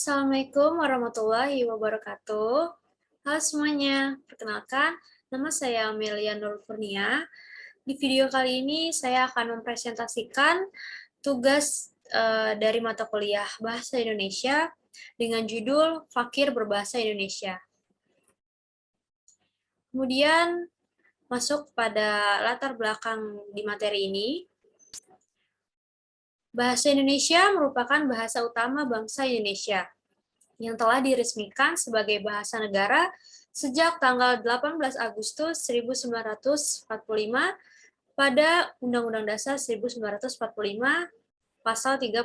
Assalamualaikum warahmatullahi wabarakatuh. Halo semuanya, perkenalkan, nama saya Amelia Nur Kurnia. Di video kali ini saya akan mempresentasikan tugas dari mata kuliah Bahasa Indonesia dengan judul Fakir Berbahasa Indonesia. Kemudian masuk pada latar belakang di materi ini. Bahasa Indonesia merupakan bahasa utama bangsa Indonesia yang telah diresmikan sebagai bahasa negara sejak tanggal 18 Agustus 1945 pada Undang-Undang Dasar 1945 Pasal 36.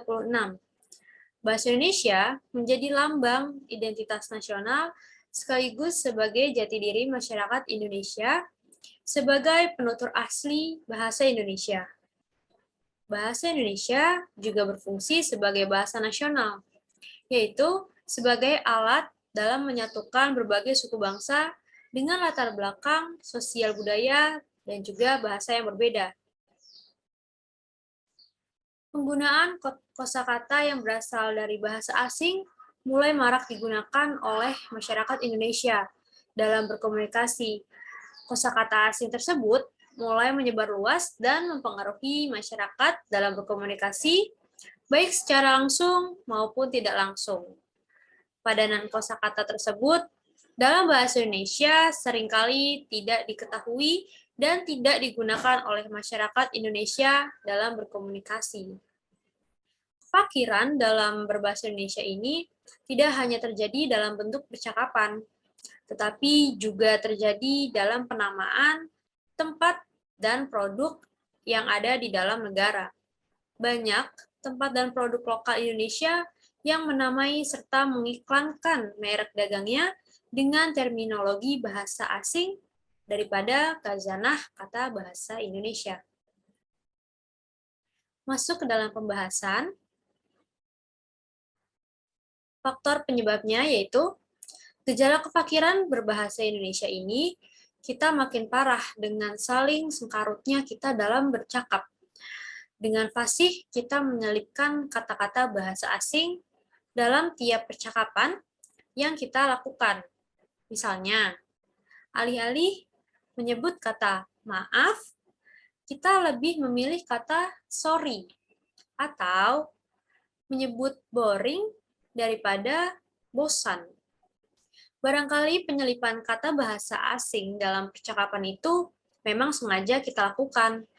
Bahasa Indonesia menjadi lambang identitas nasional sekaligus sebagai jati diri masyarakat Indonesia sebagai penutur asli bahasa Indonesia. Bahasa Indonesia juga berfungsi sebagai bahasa nasional, yaitu sebagai alat dalam menyatukan berbagai suku bangsa dengan latar belakang sosial budaya dan juga bahasa yang berbeda. Penggunaan kosakata yang berasal dari bahasa asing mulai marak digunakan oleh masyarakat Indonesia dalam berkomunikasi. Kosakata asing tersebut mulai menyebar luas dan mempengaruhi masyarakat dalam berkomunikasi, baik secara langsung maupun tidak langsung. Padanan kosakata tersebut dalam bahasa Indonesia seringkali tidak diketahui dan tidak digunakan oleh masyarakat Indonesia dalam berkomunikasi. Fakiran dalam berbahasa Indonesia ini tidak hanya terjadi dalam bentuk percakapan, tetapi juga terjadi dalam penamaan tempat dan produk yang ada di dalam negara. Banyak tempat dan produk lokal Indonesia yang menamai serta mengiklankan merek dagangnya dengan terminologi bahasa asing daripada khazanah kata bahasa Indonesia. Masuk ke dalam pembahasan, faktor penyebabnya yaitu gejala kefakiran berbahasa Indonesia ini kita makin parah dengan saling sengkarutnya kita dalam bercakap. Dengan fasih, kita menyelipkan kata-kata bahasa asing dalam tiap percakapan yang kita lakukan. Misalnya, alih-alih menyebut kata maaf, kita lebih memilih kata sorry, atau menyebut boring daripada bosan. Barangkali penyelipan kata bahasa asing dalam percakapan itu memang sengaja kita lakukan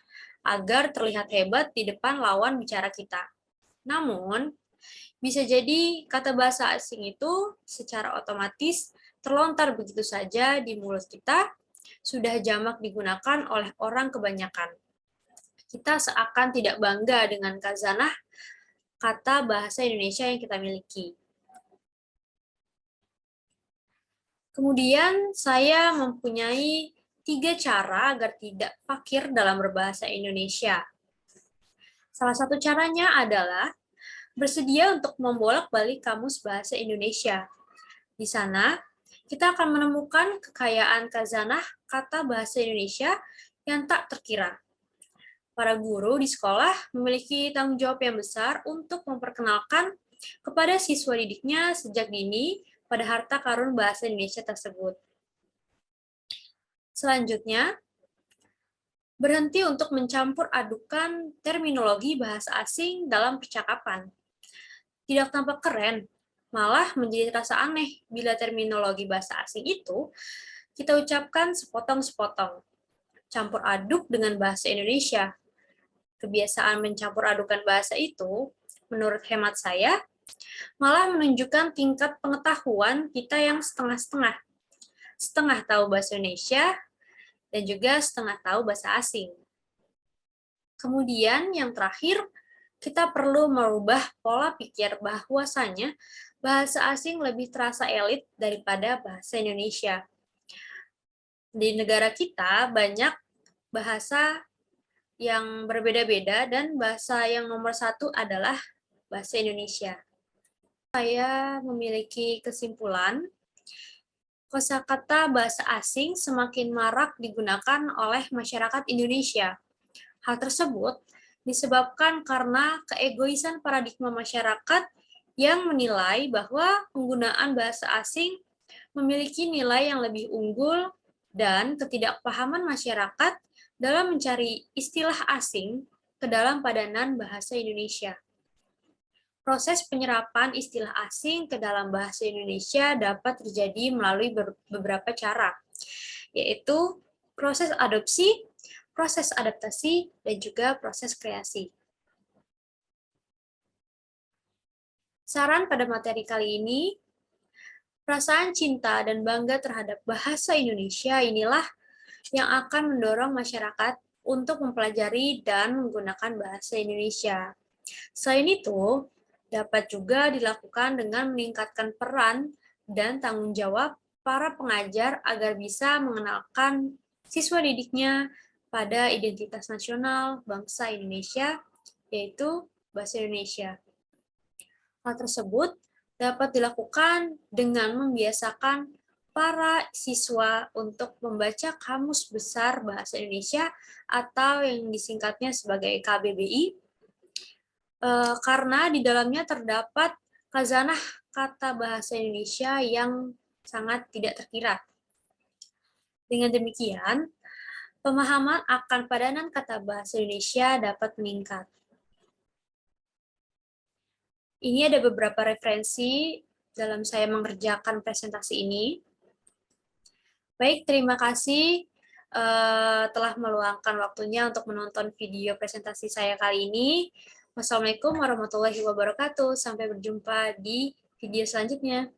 agar terlihat hebat di depan lawan bicara kita. Namun, bisa jadi kata bahasa asing itu secara otomatis terlontar begitu saja di mulut kita, sudah jamak digunakan oleh orang kebanyakan. Kita seakan tidak bangga dengan khazanah kata bahasa Indonesia yang kita miliki. Kemudian saya mempunyai 3 cara agar tidak fakir dalam berbahasa Indonesia. Salah satu caranya adalah bersedia untuk membolak-balik kamus bahasa Indonesia. Di sana, kita akan menemukan kekayaan khazanah kata bahasa Indonesia yang tak terkira. Para guru di sekolah memiliki tanggung jawab yang besar untuk memperkenalkan kepada siswa didiknya sejak dini pada harta karun bahasa Indonesia tersebut. Selanjutnya, berhenti untuk mencampur adukan terminologi bahasa asing dalam percakapan. Tidak tampak keren, malah menjadi terasa aneh bila terminologi bahasa asing itu kita ucapkan sepotong-sepotong, campur aduk dengan bahasa Indonesia. Kebiasaan mencampur adukan bahasa itu, menurut hemat saya, malah menunjukkan tingkat pengetahuan kita yang setengah-setengah. Setengah tahu bahasa Indonesia, dan juga setengah tahu bahasa asing. Kemudian yang terakhir, kita perlu merubah pola pikir bahwasanya bahasa asing lebih terasa elit daripada bahasa Indonesia. Di negara kita banyak bahasa yang berbeda-beda dan bahasa yang nomor satu adalah bahasa Indonesia. Saya memiliki kesimpulan, kosakata bahasa asing semakin marak digunakan oleh masyarakat Indonesia. Hal tersebut disebabkan karena keegoisan paradigma masyarakat yang menilai bahwa penggunaan bahasa asing memiliki nilai yang lebih unggul dan ketidakpahaman masyarakat dalam mencari istilah asing ke dalam padanan bahasa Indonesia. Proses penyerapan istilah asing ke dalam bahasa Indonesia dapat terjadi melalui beberapa cara, yaitu proses adopsi, proses adaptasi, dan juga proses kreasi. Saran pada materi kali ini, perasaan cinta dan bangga terhadap bahasa Indonesia inilah yang akan mendorong masyarakat untuk mempelajari dan menggunakan bahasa Indonesia. Selain itu, dapat juga dilakukan dengan meningkatkan peran dan tanggung jawab para pengajar agar bisa mengenalkan siswa didiknya pada identitas nasional bangsa Indonesia, yaitu bahasa Indonesia. Hal tersebut dapat dilakukan dengan membiasakan para siswa untuk membaca Kamus Besar Bahasa Indonesia atau yang disingkatnya sebagai KBBI, karena di dalamnya terdapat khazanah kata bahasa Indonesia yang sangat tidak terkira. Dengan demikian, pemahaman akan padanan kata bahasa Indonesia dapat meningkat. Ini ada beberapa referensi dalam saya mengerjakan presentasi ini. Baik, terima kasih telah meluangkan waktunya untuk menonton video presentasi saya kali ini. Wassalamualaikum warahmatullahi wabarakatuh. Sampai berjumpa di video selanjutnya.